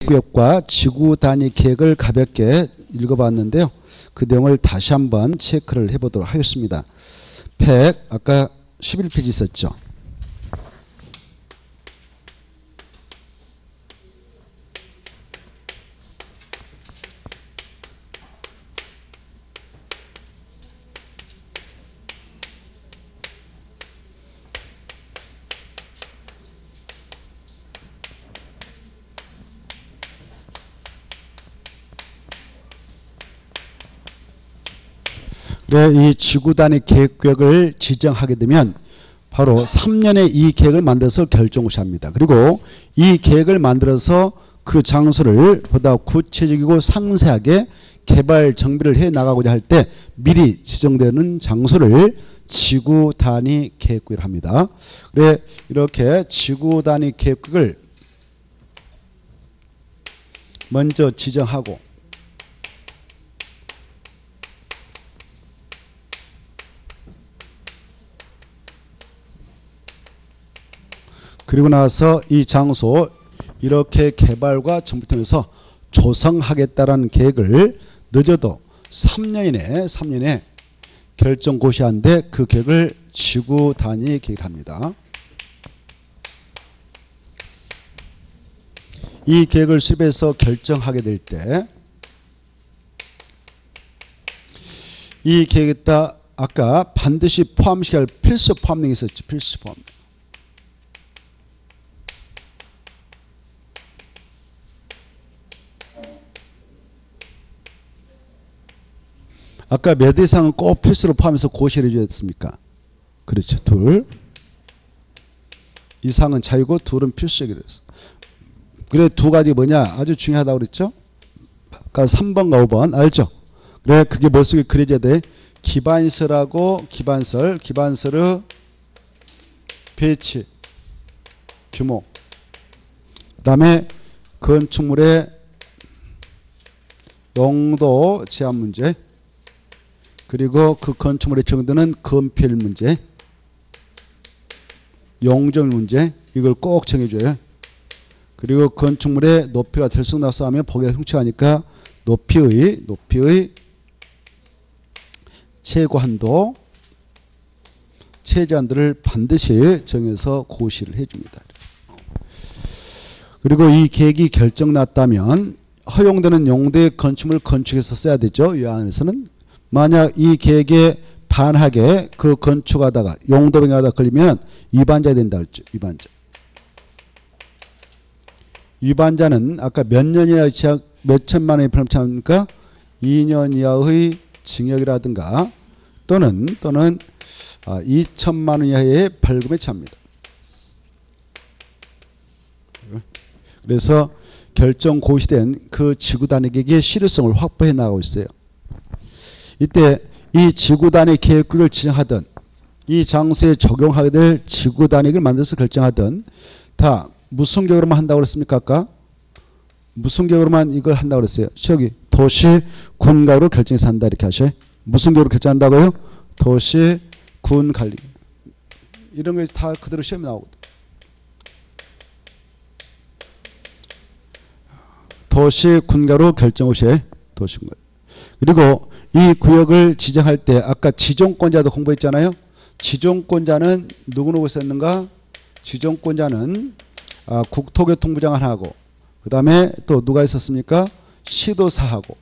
구역과 지구 단위 계획을 가볍게 읽어봤는데요. 그 내용을 다시 한번 체크를 해보도록 하겠습니다. 100 아까 11페이지 있었죠. 이 지구 단위 계획을 지정하게 되면 바로 3년에 이 계획을 만들어서 결정을 합니다. 그리고 이 계획을 만들어서 그 장소를 보다 구체적이고 상세하게 개발 정비를 해 나가고자 할 때 미리 지정되는 장소를 지구 단위 계획을 합니다. 그래 이렇게 지구 단위 계획을 먼저 지정하고 그리고 나서 이 장소 이렇게 개발과 정비를 통해서 조성하겠다라는 계획을 늦어도 3년에 결정 고시한데 그 계획을 지구 단위 계획을 합니다. 이 계획을 수립해서 결정하게 될 때 이 계획에다 아까 반드시 포함시켜야 할 필수 포함 등이 있었죠. 필수 포함. 아까 몇 이상은 꼭 필수로 포함해서 고시를 해줘야 됐습니까? 그렇죠. 둘. 이상은 자유고 둘은 필수이기로 했어. 그래 두 가지 뭐냐? 아주 중요하다고 그랬죠? 아까 3번과 5번 알죠? 그래 그게 머릿속에 그려져야 돼. 기반설하고 기반설의 배치, 규모. 그 다음에 건축물의 용도 제한 문제. 그리고 그 건축물에 적용되는 건폐율 문제, 용적률 문제 이걸 꼭 정해줘요. 그리고 건축물의 높이가 들쑥날쑥하면 보기가 흉측하니까 높이의 최고 한도, 최저한도를 반드시 정해서 고시를 해줍니다. 그리고 이 계획이 결정났다면 허용되는 용도의 건축물을 건축해서 써야 되죠. 이 안에서는. 만약 이 계획에 반하게 그 건축하다가 용도 변경하다 걸리면 위반자 된다 그랬죠. 위반자는 아까 몇 년이나 몇 천만 원이 벌금입니까? 2년 이하의 징역이라든가 또는 2천만 원 이하의 벌금에 처합니다. 그래서 결정 고시된 그 지구 단위 계획의 실효성을 확보해 나가고 있어요. 이때 이 지구 단위 계획을 지정하든 이 장소에 적용하게 될 지구 단위를 만들어서 결정하든 다 무슨 계획으로만 한다고 그랬습니까? 아까 무슨 계획으로만 이걸 한다고 그랬어요. 저기 도시 군 가구로 결정해서 한다 이렇게 하셔요. 무슨 계획으로 결정한다고요? 도시 군 관리 이런 게 다 그대로 시험에 나오거든. 도시 군 가구로 결정하셔요. 도시 군 가구. 그리고 이 구역을 지정할 때 아까 지정권자도 공부했잖아요. 지정권자는 누구 있었는가? 지정권자는 국토교통부 장관하고 그 다음에 또 누가 있었습니까? 시도사하고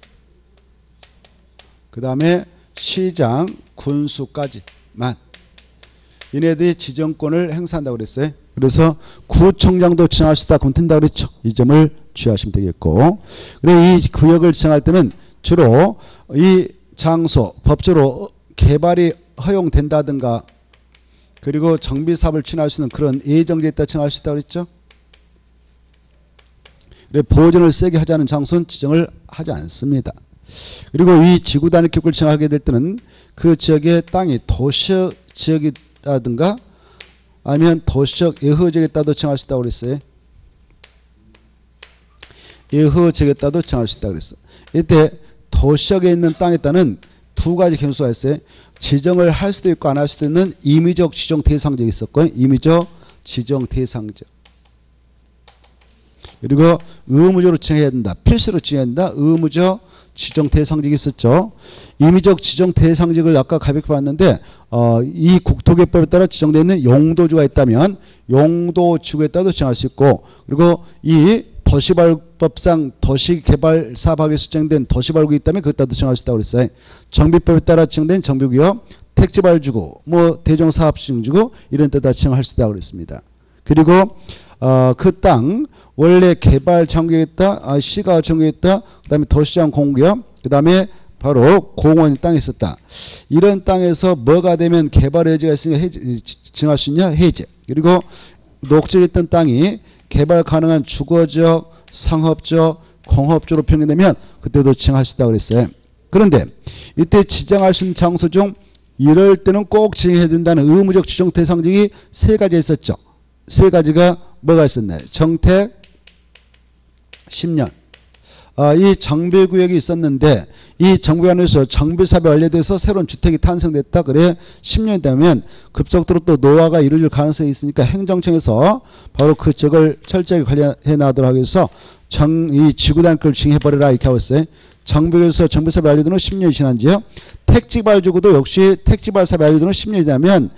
그 다음에 시장, 군수까지만 얘네들이 지정권을 행사한다고 그랬어요. 그래서 구청장도 지정할 수 있다 그러면 된다고 그랬죠. 이 점을 주의하시면 되겠고 그래 이 구역을 지정할 때는 주로 이 장소 법적으로 개발이 허용된다든가 그리고 정비사업을 추진할 수 있는 그런 예정지에 있다 지정할 수 있다고 그랬죠. 그래 보존을 세게 하자는 장소는 지정을 하지 않습니다. 그리고 이 지구 단위 계획을 지정하게 될 때는 그 지역의 땅이 도시적 지역이라든가 아니면 도시적 예허지역에 따도 지정할 수 있다고 그랬어요. 예허지역에 따도 지정할 수 있다고 그랬어. 이때 도시역에 있는 땅에 따른 두 가지 경우가 있어요. 지정을 할 수도 있고 안 할 수도 있는 임의적 지정 대상적이 있었고요. 임의적 지정 대상적. 그리고 의무적으로 지정해야 된다. 필수로 지정해야 된다. 의무적 지정 대상직이 있었죠. 임의적 지정 대상직을 아까 가볍게 봤는데 이 국토개법에 따라 지정되어 있는 용도주가 있다면 용도지구에 따라도 지정할 수 있고, 그리고 이 도시발법상 도시개발사업에 지정된 도시발구가 있다면 그것 따라도 지정할 수 있다고 그랬어요. 정비법에 따라 지정된 정비구역, 택지발주구, 뭐 대종사업시행지구 이런 데다 지정할 수 있다고 그랬습니다. 그리고 그 땅 원래 개발 장구했다, 시가 정구했다, 그다음에 도시장 공구역, 그다음에 바로 공원 땅이 있었다. 이런 땅에서 뭐가 되면 개발 여지가 있으니까 지정할 수 있냐? 해제. 그리고 녹지했던 땅이 개발 가능한 주거적, 상업적, 공업적으로 변경되면 그때도 지정할 수 있다고 그랬어요. 그런데 이때 지정할 수 있는 장소 중 이럴 때는 꼭 지정해야 된다는 의무적 지정 대상직이 세 가지 있었죠. 세 가지가 뭐가 있었나요? 정택 10년. 이 정비구역이 있었는데 이 정비구역에서 정비사업이 완료돼서 새로운 주택이 탄생됐다. 그래 10년이 되면 급속도로 또 노화가 이루어질 가능성이 있으니까 행정청에서 바로 그 지역을 철저하게 관리해 나가도록 하기 위해서 이 지구단계를 지정해버려라 이렇게 하고 있어요. 정비구역에서 정비사업이 완료되는 10년이 지난 지역. 택지발주구도 역시 택지발사업이 완료되는 10년이 되면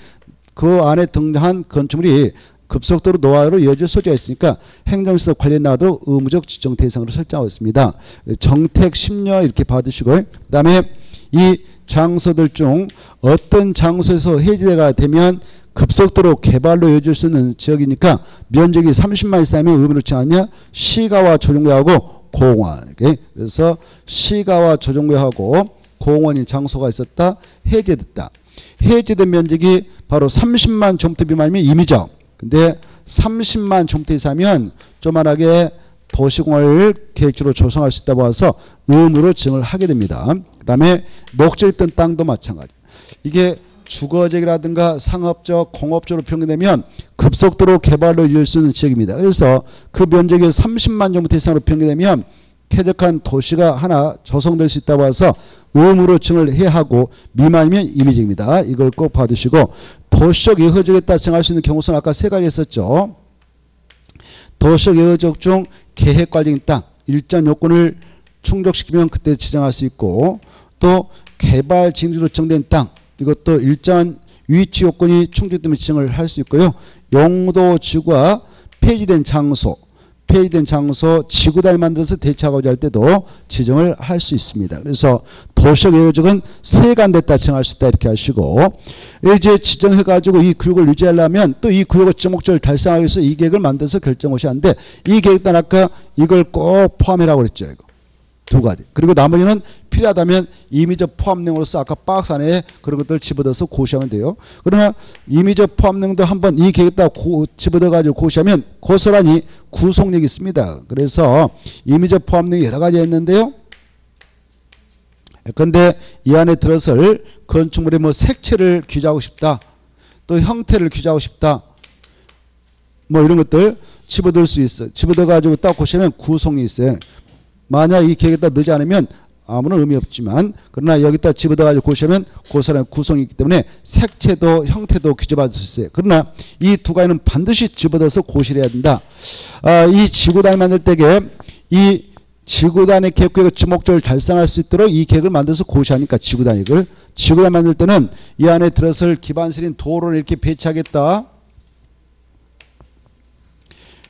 그 안에 등장한 건축물이 급속도로 노화로 이어질 소지가 있으니까 행정시설 관리에 나가도록 의무적 지정 대상으로 설정하고 있습니다. 정택 10년 이렇게 받으시고, 그 다음에 이 장소들 중 어떤 장소에서 해제가 되면 급속도로 개발로 이어질 수 있는 지역이니까 면적이 30만 이상이면 의무로 지정하냐? 시가와 조정구역하고 공원. 그래서 시가와 조정구역하고 공원인 장소가 있었다. 해제됐다. 해제된 면적이 바로 30만 제곱미터 미만이면 임의적. 근데 30만 제곱미터 이상이면 조만하게 도시공원을 계획적으로 조성할 수 있다고 봐서 의무로 지정을 하게 됩니다. 그 다음에 녹지있던 땅도 마찬가지. 이게 주거지역이라든가 상업적, 공업적으로 변경되면 급속도로 개발로 이룰 수 있는 지역입니다. 그래서 그 면적이 30만 제곱미터 이상으로 변경되면 쾌적한 도시가 하나 조성될 수 있다고 해서 의무로 지정을 해야 하고 미만이면 임의적입니다. 이걸 꼭 봐두시고, 도시적 예허지역에 따라 정할 수 있는 경우수는 아까 세 가지 있었죠. 도시적 예허지역 중 계획관리인 땅 일정 요건을 충족시키면 그때 지정할 수 있고, 또 개발 징조로 지정된 땅 이것도 일정한 위치 요건이 충족되면 지정을 할 수 있고요. 용도지구가 폐지된 장소 지구단을 만들어서 대체하고자 할 때도 지정을 할 수 있습니다. 그래서 도시적 예허지역은 세간됐다 지정할 수 있다 이렇게 하시고, 이제 지정해가지고 이 구역을 유지하려면 또 이 구역의 지정 목적을 달성하기 위해서 이 계획을 만들어서 결정하셔야 하는데, 이 계획 따라 아까 이걸 꼭 포함해라고 그랬죠. 이거 두 가지. 그리고 나머지는 필요하다면 임의적 포함령으로서 아까 박스 안에 그런 것들을 집어넣어서 고시하면 돼요. 그러나 임의적 포함령도 한번 이 계획에다 집어넣어가지고 고시하면 고스란히 구속력이 있습니다. 그래서 임의적 포함령이 여러 가지 있는데요. 그런데 이 안에 들어설 건축물의 뭐 색채를 규제하고 싶다, 또 형태를 규제하고 싶다, 뭐 이런 것들 집어넣을 수 있어요. 집어넣어가지고 딱 고시하면 구속력이 있어요. 만약 이 계획에다 넣지 않으면 아무런 의미 없지만, 그러나 여기다 집어넣어가지고 고시하면 고스란히 구성이 있기 때문에 색채도 형태도 규제받을 수 있어요. 그러나 이 두 가지는 반드시 집어넣어서 고시를 해야 된다. 이 지구단을 만들 때에 이 지구단의 계획의 지목적을 달성할 수 있도록 이 계획을 만들어서 고시하니까 지구단 만들 때는 이 안에 들어설 기반설인 도로를 이렇게 배치하겠다.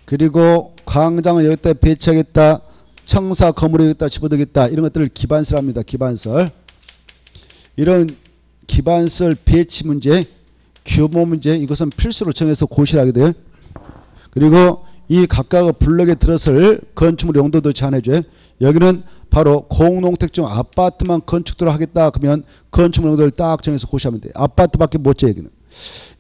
그리고 광장을 여기다 배치하겠다. 청사 건물을 여기다 집어넣겠다. 이런 것들을 기반설합니다. 기반설. 이런 기반설 배치 문제, 규모 문제 이것은 필수로 정해서 고시를 하게 돼요. 그리고 이 각각 블록에 들어설 건축물 용도도 제한해줘요. 여기는 바로 공농택 중 아파트만 건축도록 하겠다 그러면 건축물 용도를 딱 정해서 고시하면 돼요. 아파트밖에 못 줘.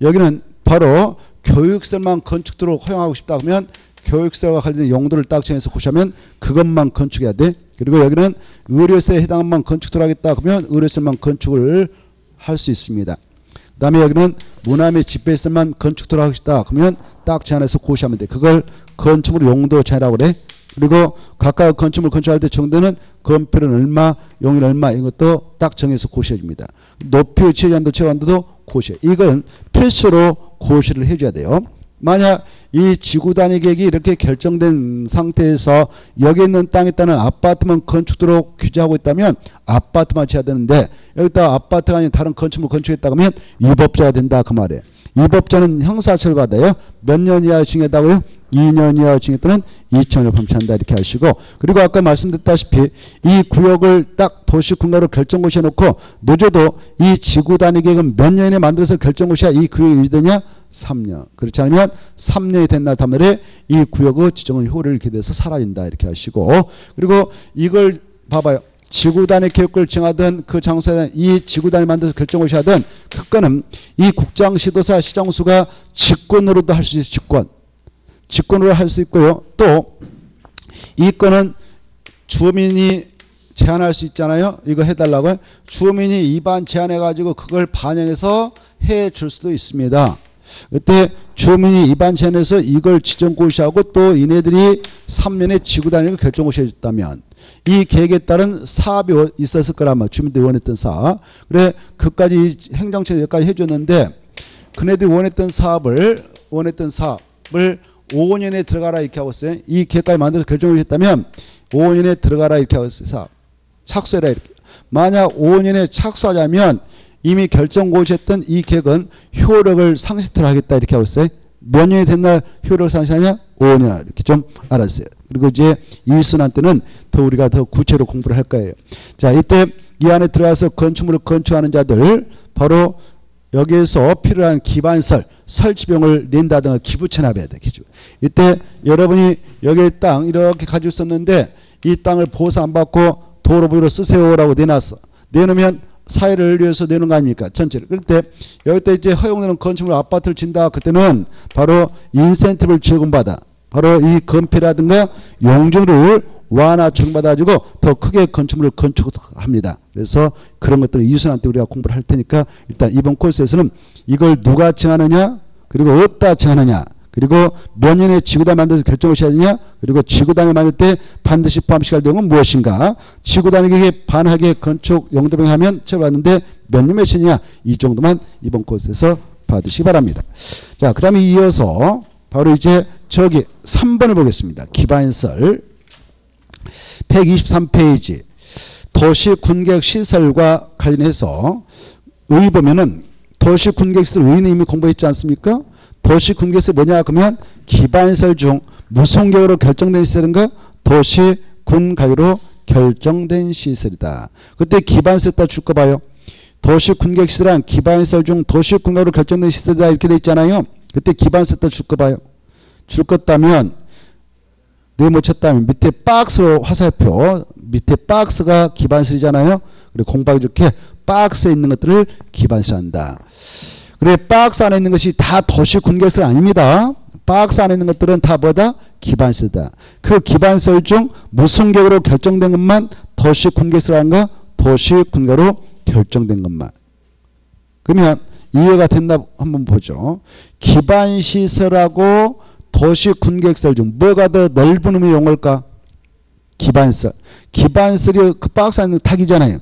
여기는 바로 교육설만 건축도록 허용하고 싶다 그러면 교육설과 관련된 용도를 딱 정해서 고시하면 그것만 건축해야 돼. 그리고 여기는 의료시설에 해당한 만 건축도록 하겠다 그러면 의료시설만 건축을 할 수 있습니다. 그 다음에 여기는 문화 및 집회시설만 건축도록 하고 싶다 그러면 딱 제한해서 고시하면 돼. 그걸 건축물 용도 제한이라고 그래. 그리고 각각 건축물 건축할 때 정도는 건폐율은 얼마, 용인 얼마 이런 것도 딱 정해서 고시해줍니다. 높이 취해한도 채관도도 고시해. 이건 필수로 고시를 해줘야 돼요. 만약 이 지구 단위 계획이 이렇게 결정된 상태에서 여기 있는 땅에 따른 아파트만 건축도록 규제하고 있다면 아파트만 지어야 되는데 여기다 아파트가 아닌 다른 건축물 건축했다고 하면 위법자가 된다 그 말이에요. 위법자는 형사처벌 받아요. 몇 년 이하 징역했다고요? 2년 이하 징역또는 2천을 범죄한다 이렇게 하시고, 그리고 아까 말씀드렸다시피 이 구역을 딱 도시군가로 결정고시해 놓고 늦어도 이 지구 단위 계획은 몇 년 이내에 만들어서 결정고시야 이 구역이 유지되냐? 3년. 그렇지 않으면 3년이 된 날 다음에 이 구역의 지정은 효력을 기대해서 사라진다 이렇게 하시고, 그리고 이걸 봐봐요. 지구 단위 계획을 정하던 그 장소에 이 지구 단위 만들어서 결정고시 하던 그 건은 이 국장, 시도사, 시장수가 직권으로도 할 수 있어요. 직권으로 할 수 있고요. 또 이 건은 주민이 제안할 수 있잖아요. 이거 해달라고요. 주민이 입안 제안해가지고 그걸 반영해서 해줄 수도 있습니다. 그때 주민이 입안 제안해서 이걸 지정고시하고 또 이네들이 3년의 지구 단위를 결정고시해 줬다면 이 계획에 따른 사업이 있었을 거란 말이야. 주민들이 원했던 사업. 그래 그까지 행정처에서 여기까지 해줬는데 그네들이 원했던 사업을 5년에 들어가라 이렇게 하고 있어요. 이 계획까지 만들어서 결정을 했다면 5년에 들어가라 이렇게 하고 있어요. 사업. 착수해라 이렇게. 만약 5년에 착수하자면 이미 결정고시했던 이 계획은 효력을 상실토록 하겠다 이렇게 하고 있어요. 몇 년이 된 날 효력을 상실하냐? 5년 이렇게 좀 알았어요. 그리고 이제 이순환 때는 더 우리가 더 구체로 공부를 할 거예요. 자, 이때 이 안에 들어가서 건축물을 건축하는 자들 바로 여기에서 필요한 기반설, 설치비용을 낸다든가 기부 체납해야 돼. 기부. 이때 여러분이 여기 땅 이렇게 가지고 있었는데 이 땅을 보수 안 받고 도로부로 쓰세요라고 내놨어. 내놓으면 사회를 위해서 내는 거 아닙니까? 전체를. 그럴 때 여기다 이제 허용되는 건축물 아파트를 진다. 그때는 바로 인센티브를 지원받아. 바로 이 건폐라든가 용적률을 완화 적용받아가지고 더 크게 건축물을 건축합니다. 그래서 그런 것들을 이순환 때 우리가 공부를 할 테니까 일단 이번 코스에서는 이걸 누가 정하느냐, 그리고 어디다 정하느냐, 그리고 몇 년에 지구단을 만들어서 결정을 해야 되냐, 그리고 지구단을 만들 때 반드시 포함시켜야 되는 건 무엇인가, 지구단에게 반하게 건축 용도병하면 처벌받는데 몇 년 몇이냐, 이 정도만 이번 코스에서 받으시기 바랍니다. 자, 그 다음에 이어서 바로 이제 저기 3번을 보겠습니다. 기반설 123페이지 도시군객시설과 관련해서 의 보면은 도시군객시설 의는 이미 공부했지 않습니까? 도시군객시설 뭐냐 그러면 기반시설 중 무슨 계획으로 결정된 시설인가? 도시군가율로 결정된 시설이다. 그때 기반시설에다 줄 거 봐요. 도시군객시설은 기반시설 중 도시군가율로 결정된 시설이다 이렇게 돼 있잖아요. 그때 기반시설에다 줄 거 봐요. 줄 것 따면 네 못 쳤다면 밑에 박스로 화살표, 밑에 박스가 기반시설이잖아요. 그리고 공부하기 좋게 박스에 있는 것들을 기반시설한다. 그래 박스 안에 있는 것이 다 도시군객시설 아닙니다. 박스 안에 있는 것들은 다 뭐다? 기반시설이다. 그 기반시설 중 무슨 계획으로 결정된 것만 도시군객시설인가? 도시군가로 결정된 것만. 그러면 이해가 됐나 한번 보죠. 기반시설하고 도시군객시설 중 뭐가 더 넓은 의미의 용어일까? 기반시설. 기반시설이 그 박스 안에 탁이잖아요.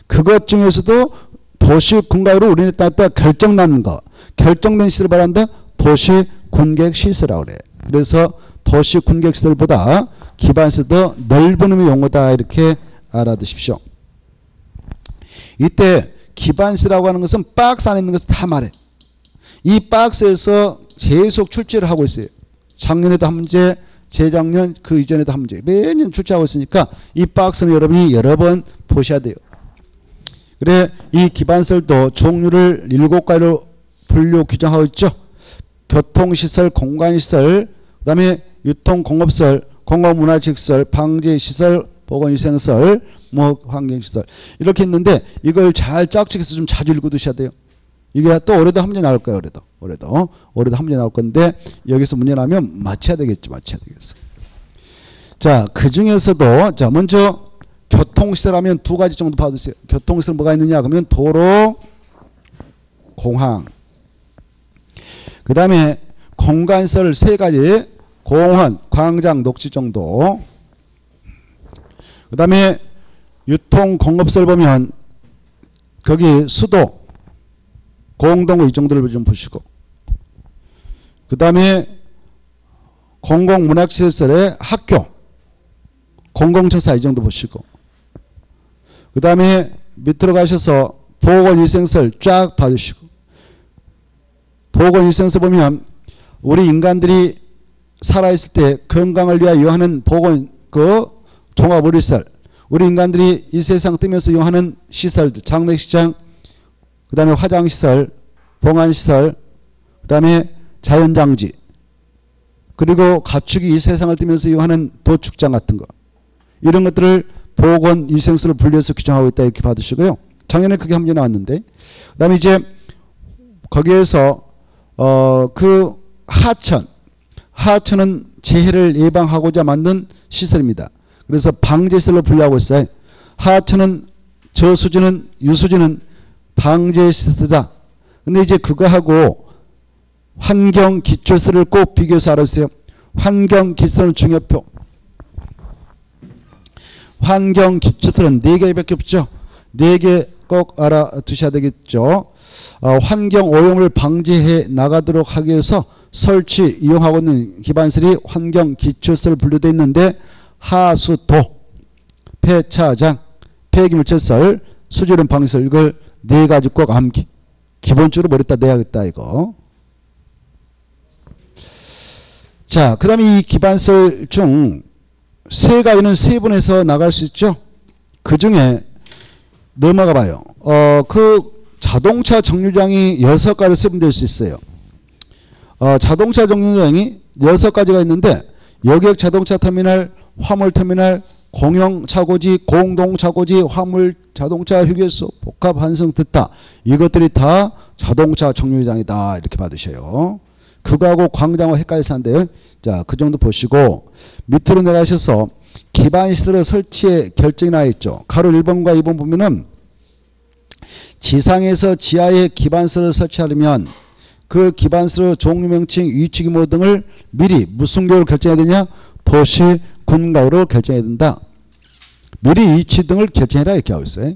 그것 중에서도 도시군가로 우리네 땅에 결정난 거, 결정된 시설을 말한다. 도시군객시설이라고 그래. 그래서 도시군객시설보다 기반시설이 더 넓은 의미의 용어다 이렇게 알아두십시오. 이때 기반시설이라고 하는 것은 박스 안에 있는 것을 다 말해. 이 박스에서 계속 출제를 하고 있어요. 작년에도 한 문제, 재작년 그 이전에도 한 문제. 매년 출제하고 있으니까 이 박스는 여러분이 여러 번 보셔야 돼요. 그래 이 기반시설도 종류를 7가지로 분류 규정하고 있죠. 교통시설, 공간시설, 그 다음에 유통공업시설, 공공문화시설, 방제시설, 보건위생시설, 뭐 환경시설 이렇게 있는데 이걸 잘 짝짓해서 좀 자주 읽어두셔야 돼요. 이게 또 올해도 한 문제 나올 거예요. 올해도 한 문제 나올 건데 여기서 문제 나면 맞춰야 되겠죠. 자, 그 중에서도 자 먼저 교통시설 하면 두 가지 정도 봐주세요. 교통시설 뭐가 있느냐 그러면 도로, 공항. 그 다음에 공간시설 세 가지, 공원, 광장, 녹지 정도. 그 다음에 유통공업시설 보면 거기 수도, 공동구 이 정도를 좀 보시고. 그 그 다음에 공공문학시설의 학교, 공공처사 이 정도 보시고, 그 다음에 밑으로 가셔서 보건위생설 쫙 봐주시고, 보건위생설 보면 우리 인간들이 살아있을 때 건강을 위하여 이용하는 보건 종합의료시설, 우리 인간들이 이 세상 뜨면서 이용하는 시설들, 장례식장, 그 다음에 화장시설, 봉안시설, 그 다음에 자연장지, 그리고 가축이 이 세상을 뜨면서 이용하는 도축장 같은 거, 이런 것들을 보건위생설로 분류해서 규정하고 있다 이렇게 받으시고요. 작년에 그게 한 개 나왔는데, 그 다음에 이제 거기에서 그 하천은 재해를 예방하고자 만든 시설입니다. 그래서 방제시설로 분류하고 있어요. 하천은 저수지는 유수지는 방제시설이다. 근데 이제 그거하고 환경기초시설을 꼭 비교해서 알아주세요. 환경기초시설은 중요표. 환경기초시설은 4개밖에 없죠. 4개 꼭 알아두셔야 되겠죠. 환경오염을 방지해 나가도록 하기 위해서 설치, 이용하고 있는 기반시설이 환경기초시설 분류되어 있는데, 하수도, 폐차장, 폐기물체설, 수질은 방시설, 이걸 4가지 꼭 암기. 기본적으로 머리다 내야겠다 이거. 자, 그 다음에 이 기반시설 중 3가지는 3분에서 나갈 수 있죠. 그 중에 넘어가 봐요. 그 자동차 정류장이 6가지로 세분될 수 있어요. 자동차 정류장이 6가지가 있는데, 여객 자동차 터미널, 화물 터미널, 공영 차고지, 공동 차고지, 화물 자동차 휴게소, 복합 환승 듣다, 이것들이 다 자동차 정류장이다 이렇게 받으셔요. 그거하고 광장하고 헷갈려서 한대요. 자, 그 정도 보시고 밑으로 내려가셔서 기반시설의 설치에 결정이 나와 있죠. 가로 1번과 2번 보면은 지상에서 지하에 기반시설을 설치하려면 그 기반시설 종류명칭, 위치규모 등을 미리 무슨 교로 결정해야 되냐? 도시 군가로 결정해야 된다. 미리 위치 등을 결정해라 이렇게 하고 있어요.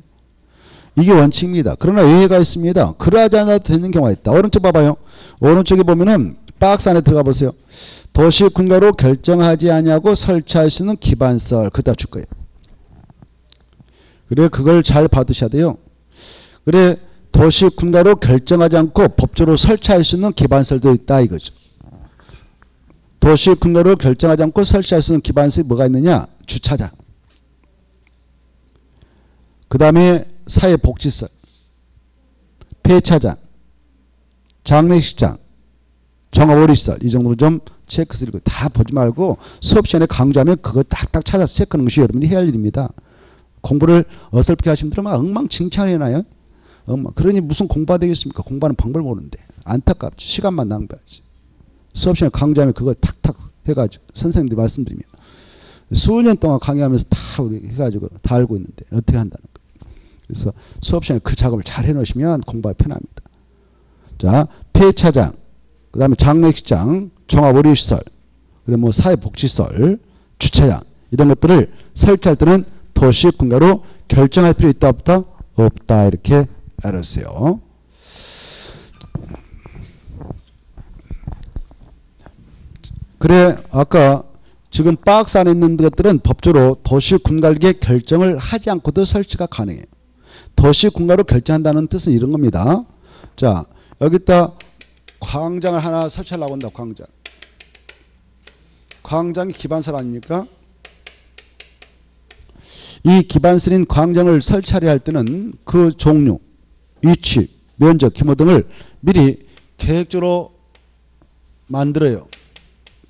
이게 원칙입니다. 그러나 예외가 있습니다. 그러하지 않아도 되는 경우가 있다. 오른쪽 봐봐요. 오른쪽에 보면은 박스 안에 들어가 보세요. 도시 군가로 결정하지 않냐고 설치할 수 있는 기반시설 그다 줄 거예요. 그래, 그걸 잘 받으셔야 돼요. 그래, 도시 군가로 결정하지 않고 법적으로 설치할 수 있는 기반시설도 있다 이거죠. 도시 군가로 결정하지 않고 설치할 수 있는 기반시설이 뭐가 있느냐? 주차장, 그 다음에 사회복지시설, 폐차장, 장례식장, 종합의료시설, 이 정도로 좀 체크해서 읽고 다 보지 말고 수업 시간에 강조하면 그거 딱딱 찾아서 체크하는 것이 여러분이 해야 할 일입니다. 공부를 어설프게 하시는 분들은 막 엉망진창해놔요. 그러니 무슨 공부가 되겠습니까? 공부하는 방법을 모르는데. 안타깝지. 시간만 낭비하지. 수업 시간에 강조하면 그거 탁탁 해가지고 선생님들이 말씀드리면 수년 동안 강의하면서 다 우리 해가지고 다 알고 있는데 어떻게 한다는 거예요. 그래서 수업 시간에 그 작업을 잘 해놓으시면 공부가 편합니다. 자, 폐차장, 그 다음에 장례식장, 종합의료시설, 그리고 뭐 사회복지시설, 주차장 이런 것들을 설치할 때는 도시 군가로 결정할 필요 있다 없다? 없다 이렇게 알았어요. 그래, 아까 지금 박스 안에 있는 것들은 법적으로 도시 군가에게 결정을 하지 않고도 설치가 가능해요. 도시 군가로 결정한다는 뜻은 이런 겁니다. 자, 여기다 광장을 하나 설치하려고 한다. 광장. 광장이 기반시설 아닙니까? 이 기반시설인 광장을 설치하려 할 때는 그 종류, 위치, 면적, 규모 등을 미리 계획적으로 만들어요.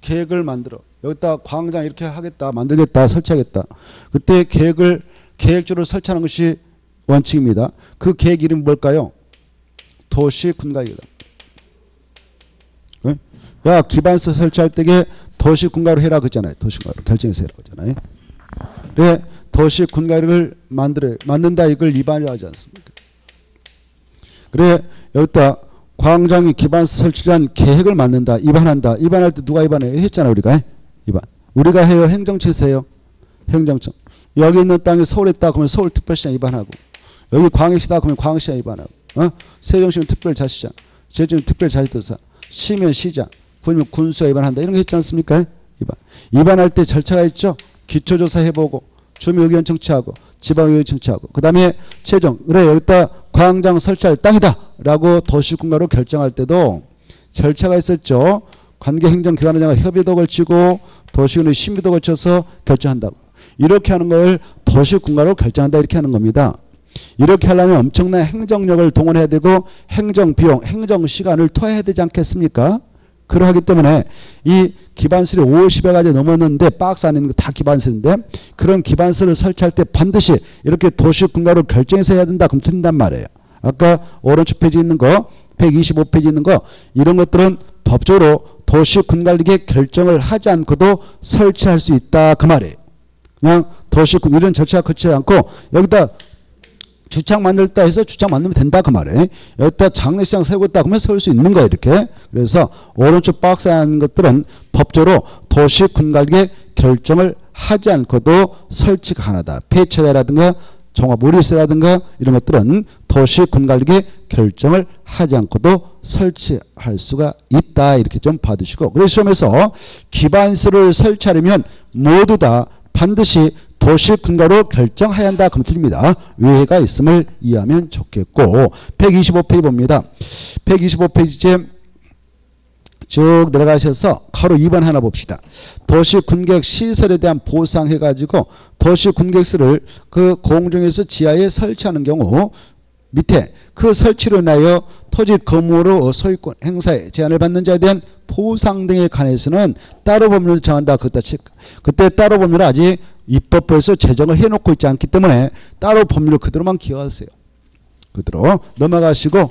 계획을 만들어. 여기다 광장 이렇게 하겠다, 만들겠다, 설치하겠다. 그때 계획적으로 설치하는 것이 원칙입니다. 그 계획 이름이 뭘까요? 도시 군가이다. 네? 야, 기반시설 설치할 때에 도시 군가로 해라 그러잖아요. 도시 군가로 결정해서 해라 그러잖아요. 그래, 도시 군가를 만든다 이걸 위반이라고 하지 않습니까? 그래, 여기다 광장이 기반시설 설치한 계획을 만든다, 위반한다. 위반할 때 누가 위반해요? 했잖아요, 우리가. 위반. 우리가 해요? 행정처에서 해요? 행정처. 여기 있는 땅이 서울에 있다 그러면 서울특별시장 위반하고, 여기 광역시다 그러면 광역시장 위반하고, 세종시면 특별자치장, 제주는 특별자치도사, 시면 시장, 군이면 군수가 위반한다. 이런 거 있지 않습니까? 위반할 때 절차가 있죠. 기초조사 해보고 주민의견 청취하고 지방의견 청취하고 그 다음에 최종 그래 여기다 광장 설치할 땅이다 라고 도시군가로 결정할 때도 절차가 있었죠. 관계행정기관장과 협의도 걸치고 도시군의 심의도 거쳐서 결정한다고. 이렇게 하는 걸 도시군가로 결정한다 이렇게 하는 겁니다. 이렇게 하려면 엄청난 행정력을 동원해야 되고 행정비용, 행정시간을 투하해야 되지 않겠습니까? 그러하기 때문에 이 기반설이 50여 가지 넘었는데 박스 안에 있는 거 다 기반설인데 그런 기반설을 설치할 때 반드시 이렇게 도시군가로 결정해서 해야 된다. 그럼 틀린단 말이에요. 아까 오른쪽 페이지 있는 거 125페이지 있는 거 이런 것들은 법적으로 도시군관리계 결정을 하지 않고도 설치할 수 있다 그 말이에요. 그냥 도시군 이런 절차가 거치지 않고 여기다 주차장 만들다 해서 주차장 만들면 된다 그 말이에요. 여기다 장례식장 세우고 있다 그러면 세울 수 있는 거야 이렇게. 그래서 오른쪽 박스에 하는 것들은 법적으로 도시군관리계 결정을 하지 않고도 설치가 가능하다. 폐차대라든가 종합의료시설이라든가 이런 것들은 도시군관리계 결정을 하지 않고도 설치할 수가 있다 이렇게 좀 봐두시고 그래서 시험에서 기반시설을 설치하려면 모두 다 반드시 도시군가로 결정해야 한다. 그럼 틀립니다. 외해가 있음을 이해하면 좋겠고 125페이지 봅니다. 125페이지에 쭉 내려가셔서 가로 2번 하나 봅시다. 도시군객 시설에 대한 보상해가지고 도시군객실을 그 공중에서 지하에 설치하는 경우 밑에 그 설치로 인하여 토지 건물로 소유권 행사에 제한을 받는 자에 대한 보상 등에 관해서는 따로 법률을 정한다. 그때 따로 법률은 아직 입법부에서 제정을 해놓고 있지 않기 때문에 따로 법률을 그대로만 기억하세요. 그대로 넘어가시고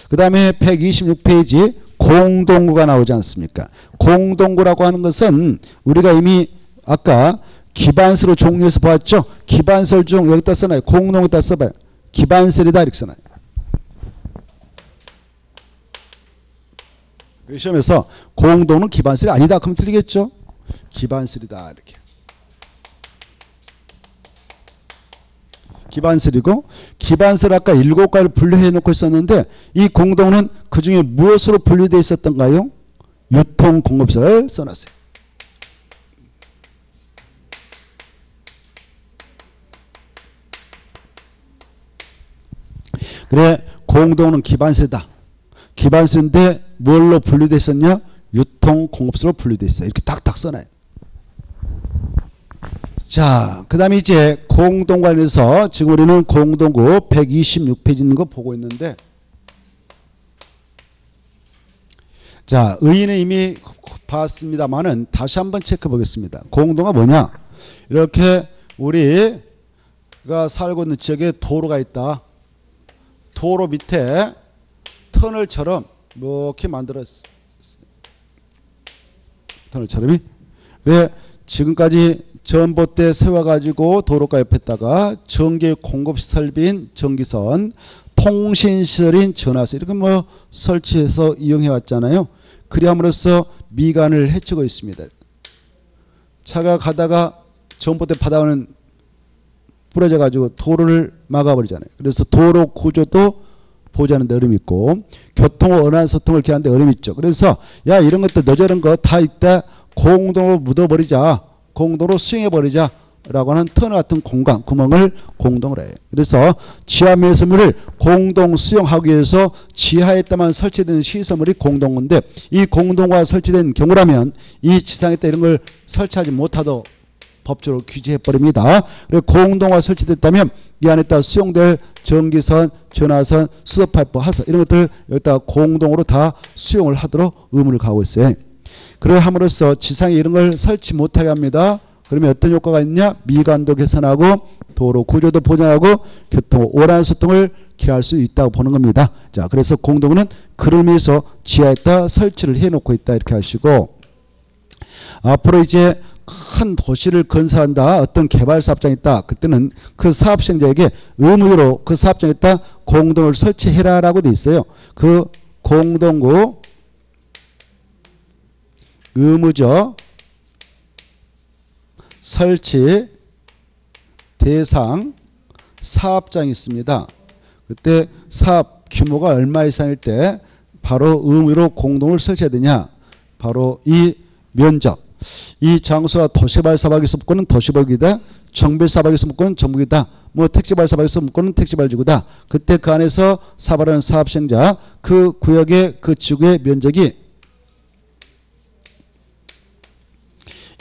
그 다음에 126페이지 공동구가 나오지 않습니까? 공동구라고 하는 것은 우리가 이미 아까 기반설을 종류에서 보았죠. 기반설 중 여기다 써놔요. 공동구다 써봐요. 기반설이다 이렇게 써놔요. 시험에서 공동은 기반설이 아니다. 그럼 틀리겠죠. 기반설이다 이렇게. 기반설이고 기반설 아까 7가지를 분류해 놓고 있었는데 이 공동은 그 중에 무엇으로 분류되어 있었던가요? 유통공급설을 써놨어요. 그래 공동은 기반설이다. 기반설인데 뭘로 분류되어 있었냐? 유통공급설로 분류되어 있어요. 이렇게 딱딱 써놔요. 자, 그 다음에 이제 공동 관련해서 지금 우리는 공동구 126페이지 있는 거 보고 있는데 자, 의의는 이미 봤습니다만은 다시 한번 체크해 보겠습니다. 공동가 뭐냐? 이렇게 우리가 살고 있는 지역에 도로가 있다. 도로 밑에 터널처럼 이렇게 만들었어요. 터널처럼이. 그래 지금까지 전봇대 세워가지고 도로가 옆에다가 전기 공급 설비인 전기선, 통신시설인 전화선 이렇게 뭐 설치해서 이용해 왔잖아요. 그리함으로써 미관을 해치고 있습니다. 차가 가다가 전봇대 바닥은 부러져 가지고 도로를 막아버리잖아요. 그래서 도로 구조도 보좌하는 데 어려움이 있고 교통 원활한 소통을 기하는 데 어려움이 있죠. 그래서 야 이런 것도 너저런 거 다 있다 공동으로 묻어버리자. 공동으로 수용해버리자 라고 하는 터널 같은 공간, 구멍을 공동으로 해요. 그래서 지하 매수물을 공동 수용하기 위해서 지하에다만 설치된 시설물이 공동인데 이 공동과 설치된 경우라면 이 지상에다 이런 걸 설치하지 못하도록 법적으로 규제해버립니다. 그리고 공동화 설치됐다면 이 안에다 수용될 전기선, 전화선, 수도파이프, 하선 이런 것들 여기다 공동으로 다 수용을 하도록 의무를 가하고 있어요. 그래 함으로써 지상에 이런 걸 설치 못하게 합니다. 그러면 어떤 효과가 있냐? 미관도 개선하고 도로 구조도 보장하고 교통 원활한 소통을 기할 수 있다고 보는 겁니다. 자, 그래서 공동은 그를 위해서 지하에다 설치를 해놓고 있다 이렇게 하시고 앞으로 이제 큰 도시를 건설한다. 어떤 개발 사업장이 있다. 그때는 그 사업 시행자에게 의무로 그 사업장에다 공동을 설치해라라고 돼 있어요. 그 공동구 의무적 설치 대상 사업장이 있습니다. 그때 사업 규모가 얼마 이상일 때 바로 의무로 공동을 설치해야 되냐? 바로 이 면적. 이 장소가 도시발사박에서 묻고는 도시벌기다. 정밀사박에서 묻고는 정북이다. 뭐 택지발사박에서 묻고는 택지발지구다. 그때 그 안에서 사발하는 사업시행자 그 구역의 그 지구의 면적이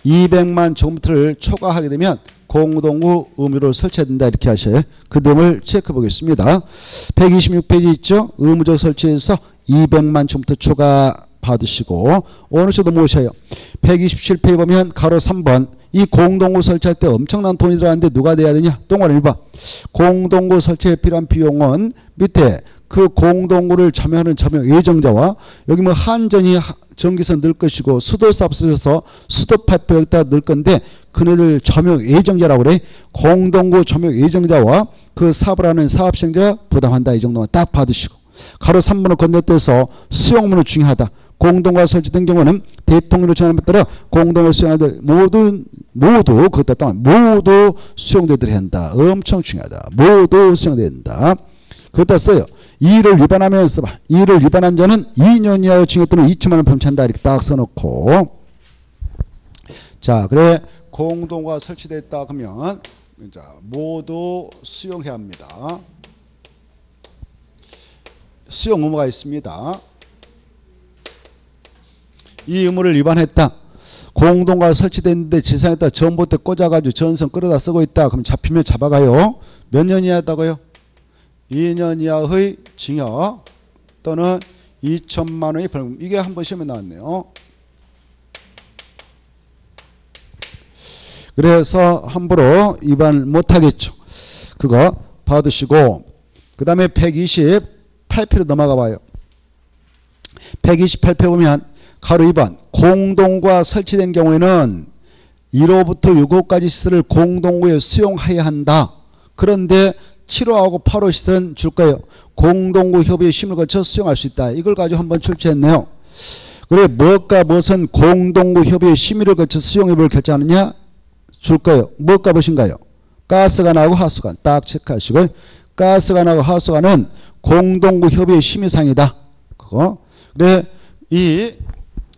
200만 제곱미터를 초과하게 되면 공동구 의무를 설치해야 된다. 이렇게 하셔요. 그 내용을 체크해 보겠습니다. 126페이지 있죠. 의무적 설치해서 200만 제곱미터 초과 받으시고 어느 정도 모셔요. 127페이지 보면 가로 3번 이 공동구 설치할 때 엄청난 돈이 들어가는데 누가 내야 되냐? 동원 1번. 공동구 설치에 필요한 비용은 밑에 그 공동구를 참여하는 참여 예정자와 여기 뭐 한전이 전기선 넣을 것이고 수도사 앞서서 수도파이프 여기다 넣을 건데 그네들 참여 예정자라고 그래. 공동구 참여 예정자와 그 사업을 하는 사업시행자 부담한다. 이 정도만 딱 받으시고 가로 3번을 건너뛰어서 수용문은 중요하다. 공동구가 설치된 경우는 대통령으로 정하는 것 따라 공동을 수용하들 모두 그것 또한 모두 수용되도록 한다. 엄청 중요하다. 모두 수용돼야 된다. 그것다 써요. 이를 위반하면 써봐. 이를 위반한 자는 2년 이하의 징역 또는 2천만 원 범죄한다. 이렇게 딱 써놓고 자 그래 공동구가 설치됐다 그러면 자, 모두 수용해야 합니다. 수용 의무가 있습니다. 이 의무를 위반했다. 공동구가 설치됐는데 지상에다 전봇대 꽂아가지고 전선 끌어다 쓰고 있다. 그럼 잡히면 잡아가요. 몇 년 이하다고요? 2년 이하의 징역 또는 2천만 원의 벌금. 이게 한번 시험에 나왔네요. 그래서 함부로 위반 못하겠죠. 그거 받으시고 그 다음에 128페이지로 넘어가 봐요. 128페이지 보면 가로 2번 공동구가 설치된 경우에는 1호부터 6호까지 시설을 공동구에 수용해야 한다. 그런데 7호하고 8호 시설은 줄 거예요. 공동구 협의의 심의를 거쳐 수용할 수 있다. 이걸 가지고 한번 출제했네요. 그래 무엇과 무엇은 공동구 협의의 심의를 거쳐 수용 여부를 결정하느냐 줄 거예요. 무엇과 무엇인가요? 가스관하고 하수관 딱 체크하시고 가스관하고 하수관은 공동구 협의의 심의상이다. 그거. 그래 이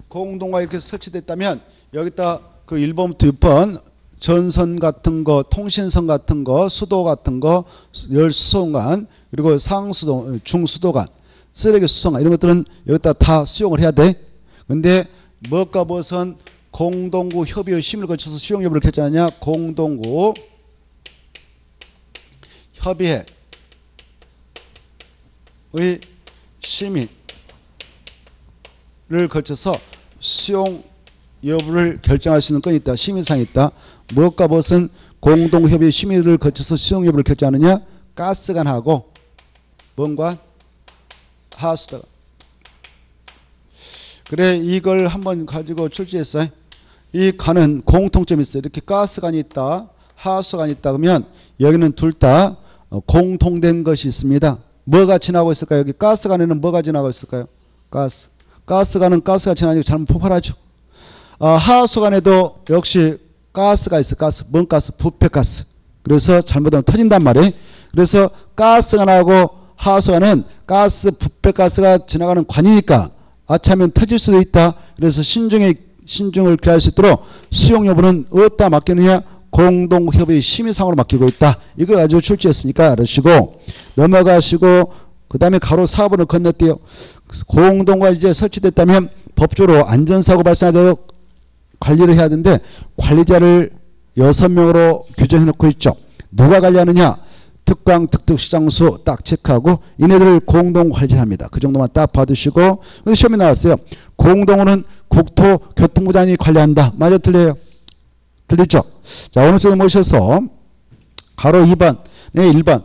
공동구가 이렇게 설치됐다면 여기다 그 1번부터 6번 전선 같은 거, 통신선 같은 거, 수도 같은 거, 열수송관, 그리고 상수도, 중수도관, 쓰레기 수송관 이런 것들은 여기다 다 수용을 해야 돼. 근데 무엇과 무엇은 공동구 협의의 심의를 거쳐서 수용 여부를 결정하냐? 공동구 협의회의 심의를 거쳐서 수용 여부를 결정할 수 있는 건이 있다. 심의사항이 있다. 무엇과 무엇은 공동협의 심의를 거쳐서 수용 여부를 결정하느냐? 가스관하고 뭔관? 하수도관. 그래 이걸 한번 가지고 출제했어요. 이 관은 공통점이 있어요. 이렇게 가스관이 있다. 하수관이 있다. 그러면 여기는 둘 다 공통된 것이 있습니다. 뭐가 지나고 있을까요? 여기 가스관에는 뭐가 지나고 있을까요? 가스관은 가스가 지나니까 잘못 폭발하죠. 하수관에도 역시 가스가 있어. 뭔 가스? 부패가스. 그래서 잘못하면 터진단 말이에요. 그래서 가스관하고 하수관은 가스 부패가스가 지나가는 관이니까 아차하면 터질 수도 있다. 그래서 신중을 기할 수 있도록 수용 여부는 어디다 맡기느냐? 공동협의 심의상으로 맡기고 있다. 이걸 가지고 출제했으니까 알으시고 넘어가시고 그 다음에 가로 4번을 건너뛰어요. 공동구가 이제 설치됐다면 법적으로 안전사고 발생하도록 관리를 해야 되는데 관리자를 6명으로 규정해 놓고 있죠. 누가 관리하느냐? 특광, 특특, 시장수 딱 체크하고 이네들을 공동 관리합니다. 그 정도만 딱 받으시고 시험에 나왔어요. 공동구는 국토교통부장이 관리한다. 맞아 틀려요? 틀리죠? 자 어느 쪽에 모셔서 가로 2번, 네 1번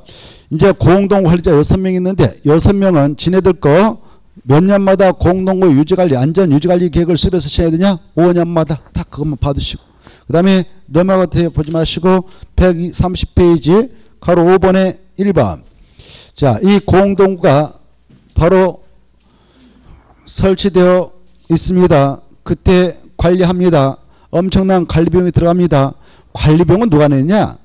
이제 공동 관리자 6명 있는데 6명은 지네들 거 몇 년마다 공동구 유지관리, 안전 유지관리 계획을 수립해서 시행해야 되냐? 5년마다 딱 그것만 받으시고 그 다음에 넘어가 보지 마시고 130페이지 가로 5번에 1번 자, 이 공동구가 바로 설치되어 있습니다. 그때 관리합니다. 엄청난 관리 비용이 들어갑니다. 관리 비용은 누가 내냐?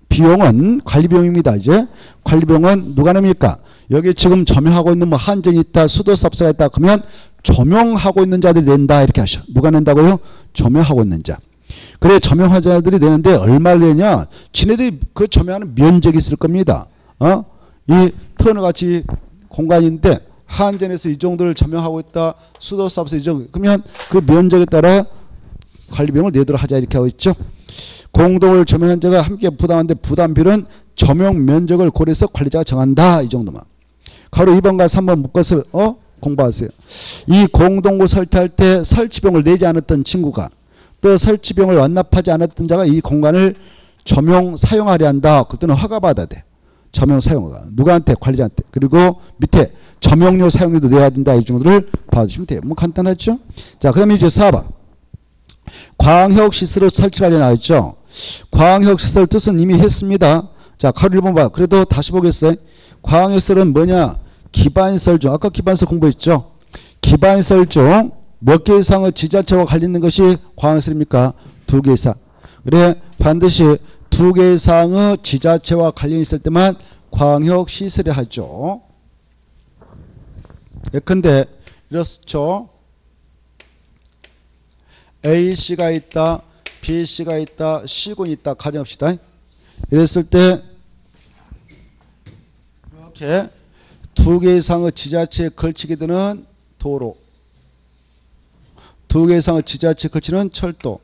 비용은 관리 비용입니다. 이제 관리 비용은 누가 냅니까? 여기 지금 점유하고 있는 뭐 한전이 있다, 수도사업소가 있다. 그러면 조명하고 있는 자들이 낸다 이렇게 하셔. 누가 낸다고요? 조명하고 있는 자. 그래 조명하는 자들이 내는데 얼마를 내냐? 지네들이 그 조명하는 면적이 있을 겁니다. 이 터널같이 공간인데 한전에서 이 정도를 조명하고 있다. 수도사업에서 이 정도. 그러면 그 면적에 따라 관리비용을 내도록 하자 이렇게 하고 있죠. 공동을 조명한 자가 함께 부담하는데 부담비는 조명 면적을 고려해서 관리자가 정한다. 이 정도만. 가로 2번과 3번 묶어서 공부하세요. 이 공동구 설치할 때 설치비용을 내지 않았던 친구가 또 설치비용을 완납하지 않았던 자가 이 공간을 조명 사용하려 한다. 그때는 허가받아야 돼. 조명 사용허가. 누구한테? 관리자한테. 그리고 밑에 조명료 사용료도 내야 된다. 이 정도를 봐주시면 돼요. 뭐 간단하죠? 자, 그 다음에 이제 4번. 광역시설을 설치하려 나왔죠. 광역시설 뜻은 이미 했습니다. 자, 가로 1번 봐. 그래도 다시 보겠어요. 광역시설은 뭐냐? 기반시설 중, 아까 기반시설 공부했죠. 기반시설 중 몇 개 이상의 지자체와 관련된 것이 광역시설입니까? 2개 이상. 그래 반드시 2개 이상의 지자체와 관련이 있을 때만 광역시설이 하죠. 예컨대 이렇죠. A씨가 있다. B씨가 있다. C군이 있다. 가정합시다. 이랬을 때 이렇게 2개 이상의 지자체에 걸치게 되는 도로, 2개 이상의 지자체에 걸치는 철도,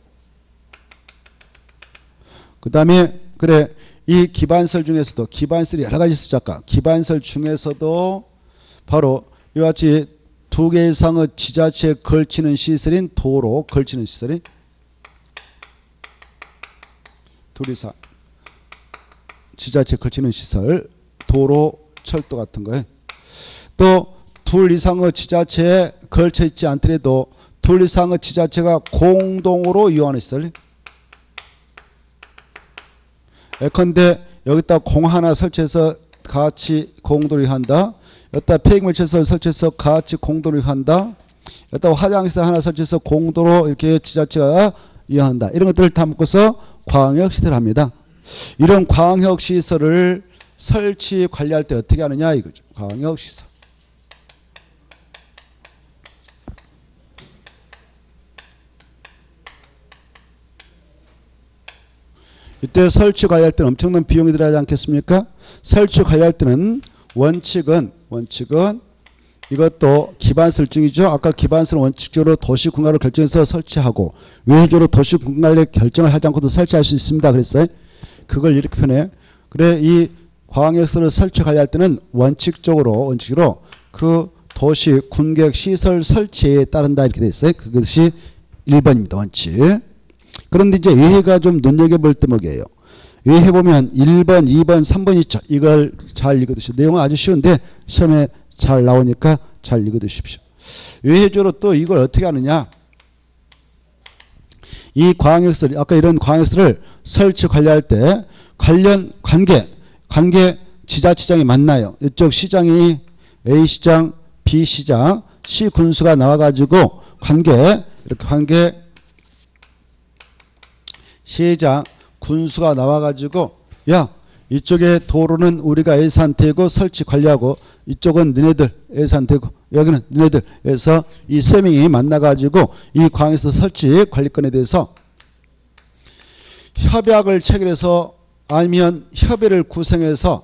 그 다음에 그래 이 기반설 중에서도 기반설이 여러 가지 있었죠. 아까 기반설 중에서도 바로 이와 같이 2개 이상의 지자체에 걸치는 시설인 도로, 걸치는 시설이 2 이상 지자체에 걸치는 시설, 도로, 철도 같은 거예요. 또 2 이상의 지자체에 걸쳐 있지 않더라도 2 이상의 지자체가 공동으로 이용하는 시설. 예컨대 여기다 공 하나 설치해서 같이 공동으로 이용한다. 여기다 폐기물시설 설치해서 같이 공동으로 이용한다. 여기다 화장실 하나 설치해서 공동으로 이렇게 지자체가 이용한다. 이런 것들을 다 묶어서 광역시설을 합니다. 이런 광역시설을 설치 관리할 때 어떻게 하느냐 이거죠. 광역시설. 이때 설치 관리할 때는 엄청난 비용이 들어가지 않겠습니까? 설치 관리할 때는 원칙은 이것도 기반설정이죠. 아까 기반설은 원칙적으로 도시군간을 결정해서 설치하고 외적으로 도시군간을 결정을 하지 않고도 설치할 수 있습니다. 그랬어요. 그걸 이렇게 표현해. 그래 이 광역시설을 설치 관리할 때는 원칙적으로 그 도시 군객 시설 설치에 따른다 이렇게 돼 있어요. 그것이 1번입니다. 원칙. 그런데 이제 예해가 좀 눈여겨볼 대목이에요. 예해 보면 1번, 2번, 3번 있죠. 이걸 잘 읽어두십시오. 내용은 아주 쉬운데 시험에 잘 나오니까 잘 읽어두십시오. 예해적으로 또 이걸 어떻게 하느냐. 이 광역시설, 아까 이런 광역시설을 설치 관리할 때 관계 지자체장이 만나요. 이쪽 시장이 A시장, B시장, C군수가 나와가지고 관계 시장, 군수가 나와가지고 야 이쪽에 도로는 우리가 A사한테고 설치 관리하고 이쪽은 너네들 A사한테고 여기는 너네들 해서 이 세 명이 만나가지고 이 광역시설 설치 관리권에 대해서 협약을 체결해서 아니면 협의를 구성해서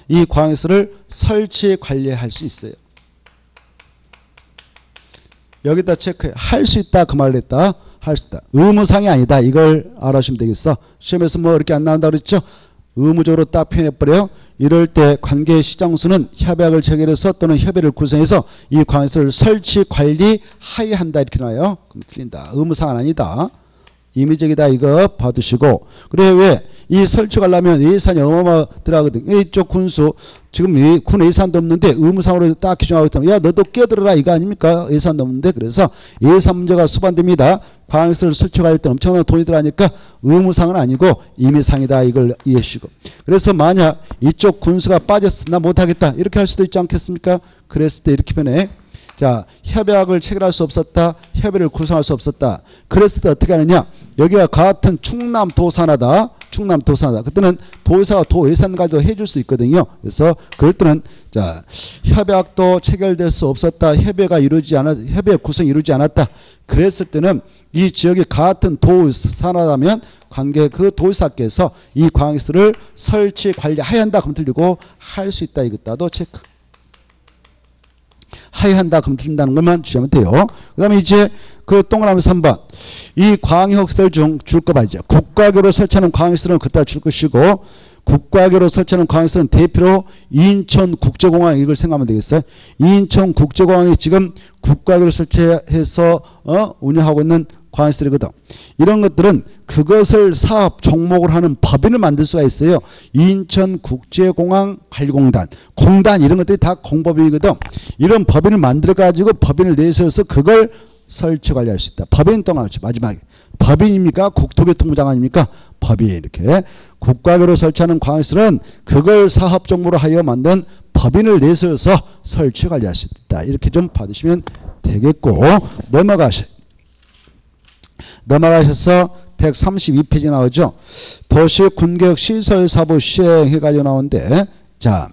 이 광역시설을 설치 관리할 수 있어요. 여기다 체크해. 할 수 있다 그 말을 했다. 할 수 있다. 의무상이 아니다. 이걸 알아주시면 되겠어. 시험에서 뭐 이렇게 안 나온다 그랬죠. 의무적으로 딱 표현해버려요. 이럴 때 관계 시장수는 협약을 체결해서 또는 협의를 구성해서 이 광역시설을 설치 관리하여야 한다 이렇게 나와요. 그럼 틀린다. 의무상은 아니다. 임의적이다 이거 봐두시고. 그래 왜 이 설치가 하려면 예산이 어마어마 들어가거든. 이쪽 군수 지금 이 군 예산도 없는데 의무상으로 딱 규정하고 있다면 야 너도 끼어들어라 이거 아닙니까? 예산도 없는데. 그래서 예산 문제가 수반됩니다. 광역시설 설치할 때 엄청난 돈이 들어가니까 의무상은 아니고 임의상이다 이걸 이해해 주시고. 그래서 만약 이쪽 군수가 빠졌어 나 못하겠다 이렇게 할 수도 있지 않겠습니까? 그랬을 때 이렇게 표현해. 자, 협약을 체결할 수 없었다. 협의를 구성할 수 없었다. 그랬을 때 어떻게 하느냐. 여기가 같은 충남 도산하다. 충남 도산하다. 그때는 도의사가 도예산까지도 해줄 수 있거든요. 그래서 그럴 때는 자 협약도 체결될 수 없었다. 협의 구성이 이루어지지 않았다. 그랬을 때는 이 지역이 같은 도산하다면 관계 그 도의사께서 이 광역시설을 설치 관리해야 한다. 그럼 틀리고 할 수 있다. 이것도 체크. 하야한다 그럼 틀린다는 것만 주시면 돼요. 그 다음에 이제 그 동그라미 3번 이 광역시설 중 줄 거 봐. 이제 국가교로 설치하는 광역시설은 그따 줄 것이고 국가교로 설치하는 광역시설은 대표로 인천국제공항 이걸 생각하면 되겠어요. 인천국제공항이 지금 국가교로 설치해서 운영하고 있는 광역시설이거든. 이런 것들은 그것을 사업 종목을 하는 법인을 만들 수가 있어요. 인천국제공항 관리공단, 공단 이런 것들이 다 공법이거든. 이런 법인을 만들어 가지고 법인을 내세워서 그걸 설치 관리할 수 있다. 법인 동안이죠. 마지막에 법인입니까? 국토교통부장 아닙니까? 법인 이렇게 국가교로 설치하는 광역시설은 그걸 사업 종목으로 하여 만든 법인을 내세워서 설치 관리할 수 있다. 이렇게 좀 받으시면 되겠고 넘어가셔서 132페이지 나오죠. 도시군계획시설사업 시행해가지고 나오는데 자,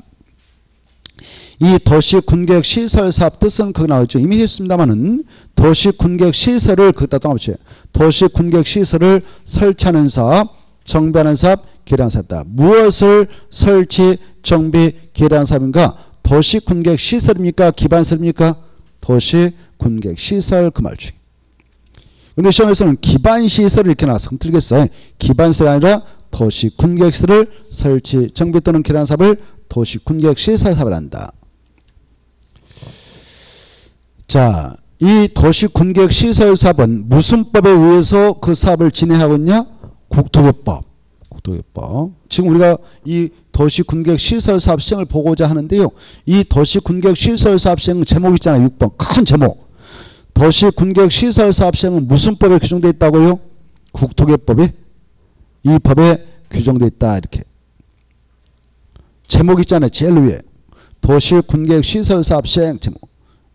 이 도시군계획시설사업 뜻은 거기 나오죠. 이미 했습니다만은 도시군계획시설을 그기다 또 붙여요. 도시군계획시설을 설치하는 사업, 정비하는 사업, 개량하는 사업이다. 무엇을 설치, 정비, 개량하는 사업인가? 도시군계획시설입니까? 기반시설입니까? 도시군계획시설 그 말중. 근데 시험에서는 기반시설을 이렇게 나와서 그럼 틀리겠어요. 기반시설이 아니라 도시군계획시설을 설치, 정비 또는 개량 사업을 도시군계획시설 사업을 한다. 자, 이 도시군계획시설 사업은 무슨 법에 의해서 그 사업을 진행하고 있냐? 국토교법. 지금 우리가 이 도시군계획시설 사업 시행을 보고자 하는데요. 이 도시군계획시설 사업 시행 제목 있잖아요. 6번 큰 제목. 도시군계획시설 사업 시행은 무슨 법에 규정되어 있다고요? 국토교법이 이 법에 규정되어 있다. 이렇게 제목 있잖아요. 제일 위에 도시군계획시설 사업 시행 제목.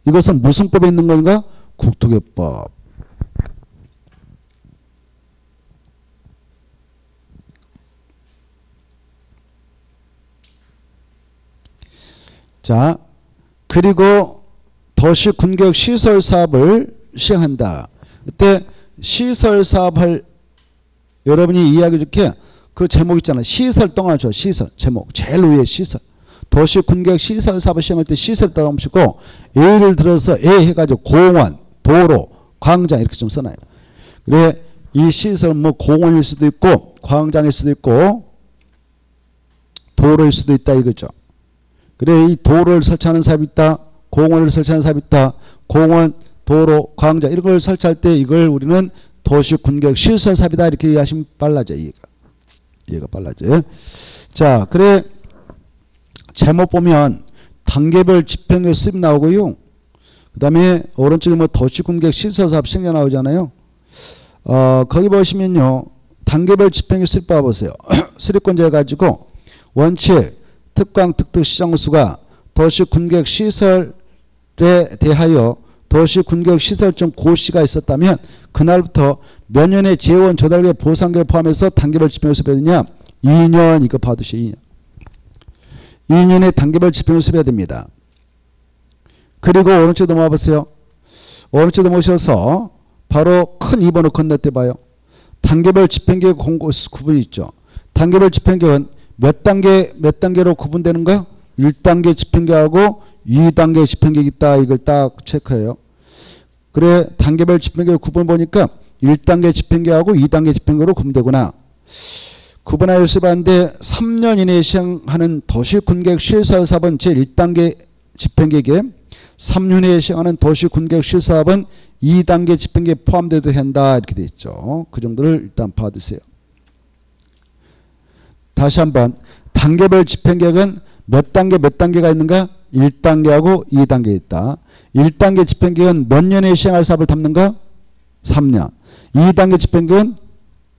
이것은 무슨 법에 있는 건가? 국토교법. 자, 그리고 도시군계획시설 사업을 시행한다. 그때 시설 사업을 여러분이 이해하기 좋게 그 제목 있잖아요. 시설 동안죠. 시설 제목 제일 위에 시설. 도시군계획시설 사업을 시행할 때 시설 따라오시고 예를 들어서 해가지고 공원, 도로, 광장 이렇게 좀 써놔요. 그래 이 시설은 뭐 공원일 수도 있고 광장일 수도 있고 도로일 수도 있다 이거죠. 그래 이 도로를 설치하는 사업이 있다. 공원을 설치하는 사업이 있다. 공원, 도로, 광장 이런 걸 설치할 때 이걸 우리는 도시군계획시설 사업이다 이렇게 이해하시면 빨라져. 이해가 빨라져. 자, 그래 제목 보면 단계별 집행계획 수립 나오고요. 그 다음에 오른쪽에 뭐 도시군계획시설 사업 시행령 나오잖아요. 거기 보시면요. 단계별 집행계획 수립 봐보세요. 수립권자 해가지고 원칙, 특강, 특특 시정수가 도시군계획시설에 대하여 도시군계획시설점 고시가 있었다면 그날부터 몇 년의 재원 조달계 보상계획 포함해서 단계별 집행을 수립해야 되냐? 2년 이거 봐두세요. 2년. 2년의 단계별 집행을 수립해야 됩니다. 그리고 오른쪽 넘어와 보세요. 오른쪽 넘어오셔서 바로 큰 2번을 건너뛰어 봐요. 단계별 집행계획 공고 구분이 있죠. 단계별 집행계획은 몇 단계로 구분되는가? 1단계 집행계획하고 2단계 집행계획이 있다. 이걸 딱 체크해요. 그래 단계별 집행계획 구분 보니까 1단계 집행계획하고 2단계 집행계획으로 구분되구나. 구분하여 수립하는데 3년 이내에 시행하는 도시군계획시설 사업은 제1단계 집행계획에 3년 이내에 시행하는 도시군계획시설 사업은 2단계 집행계획 포함돼도 한다. 이렇게 되어 있죠. 그 정도를 일단 봐두세요. 다시 한번 단계별 집행계획은 몇 단계가 있는가? 1단계하고 2단계 있다. 1단계 집행계획은 몇 년에 시행할 사업을 담는가? 3년. 2단계 집행계획은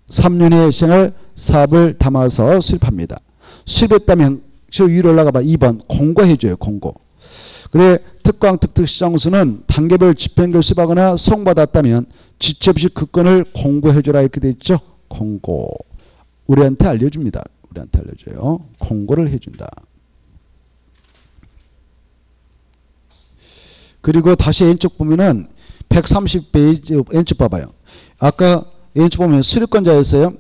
3년에 시행할 사업을 담아서 수립합니다. 수립했다면 저 위로 올라가 봐. 2번 공고해줘요. 공고. 그래 특강 특특 시정수는 단계별 집행계획을 수립하거나 송받았다면 지체 없이 그 건을 공고해줘라 이렇게 돼 있죠. 공고. 우리한테 알려줍니다. 우리한테 알려줘요. 공고를 해준다. 그리고 다시 왼쪽 보면은 130페이지 왼쪽 봐봐요. 아까 왼쪽 보면 수료권자였어요.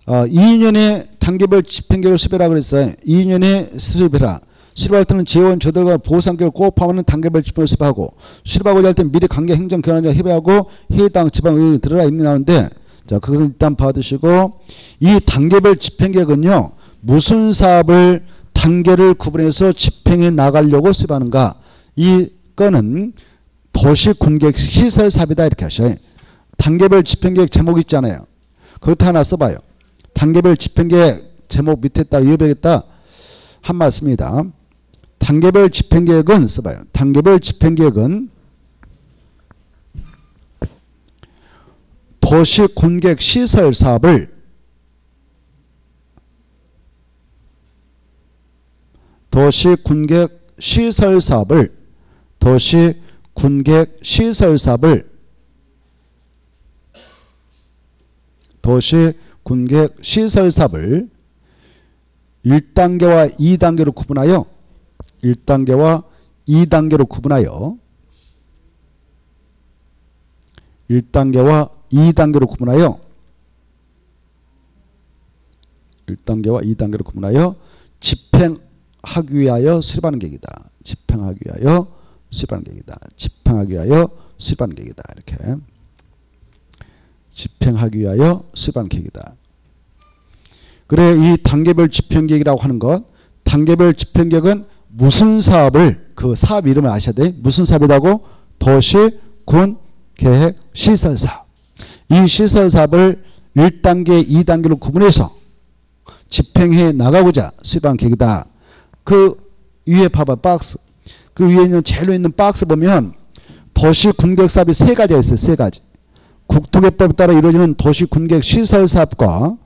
2년에 단계별 집행계획을 수립하라 그랬어요. 2년에 수립해라. 수립할 때는 재원 조달과 보상계획을 꼭 포함하는 단계별 집행을 수립하고, 수립하고자 할 때는 미리 관계 행정기관장 협의하고 해당 지방의회에 들어라 이미 나오는데, 자 그것은 일단 봐두시고, 이 단계별 집행계획은요 무슨 사업을 단계를 구분해서 집행해 나가려고 수립하는가, 이 건은 도시군객시설 사업이다 이렇게 하셔요. 단계별 집행계획 제목 있잖아요. 그것도 하나 써봐요. 단계별 집행계획 제목 밑에 딱 이어배겠다 한 말씀입니다. 단계별 집행계획은 써봐요. 단계별 집행계획은 도시군객시설 사업을 도시군객시설 사업을 도시군객시설 사업을 도시군객시설 사업을 1단계와 2단계로 구분하여 1단계와 2단계로 구분하여 1단계와 2단계로 구분하여 1단계와 2단계로 구분하여 집행하기 위하여 수립하는 계획이다. 집행하기 위하여 수립하는 계획이다. 집행하기 위하여 수립하는 계획이다. 이렇게 집행하기 위하여 수립하는 계획이다. 그래, 이 단계별 집행계획이라고 하는 것, 단계별 집행계획은 무슨 사업을, 그 사업 이름을 아셔야 돼. 무슨 사업이라고? 도시, 군, 계획, 시설 사업. 이 시설 사업을 1단계, 2단계로 구분해서 집행해 나가고자 수립한 계획이다. 그 위에 봐봐, 박스. 그 위에 있는 제일로 있는 박스 보면 도시 군객 사업이 세 가지가 있어요. 세 가지. 국토개법에 따라 이루어지는 도시 군객 시설 사업과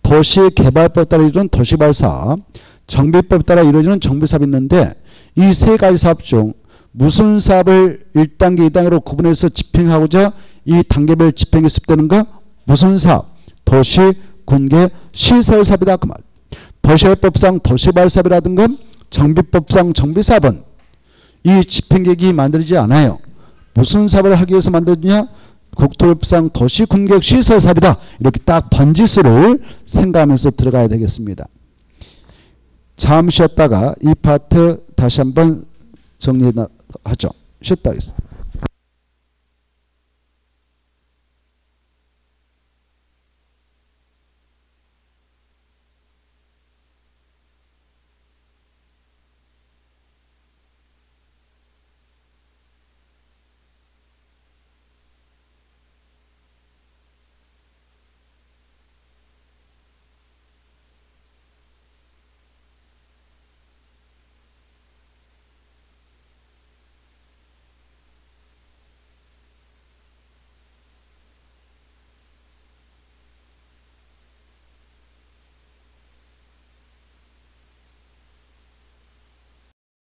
도시개발법에 따라 이루어지는 도시개발 사업, 정비법에 따라 이루어지는 정비사업이 있는데, 이 세 가지 사업 중 무슨 사업을 1단계, 2단계로 구분해서 집행하고자 이 단계별 집행이 수립되는가? 무슨 사업? 도시, 군계, 시설 사업이다 그 말. 도시개발법상 도시개발 사업이라든가 정비법상 정비사업은 이 집행계획이 만들어지지 않아요. 무슨 사업을 하기 위해서 만들어지냐? 국토개발법상 도시, 군계, 시설 사업이다. 이렇게 딱 번지수를 생각하면서 들어가야 되겠습니다. 잠시 쉬었다가 이 파트 다시 한번 정리하죠. 쉬었다 하겠습니다.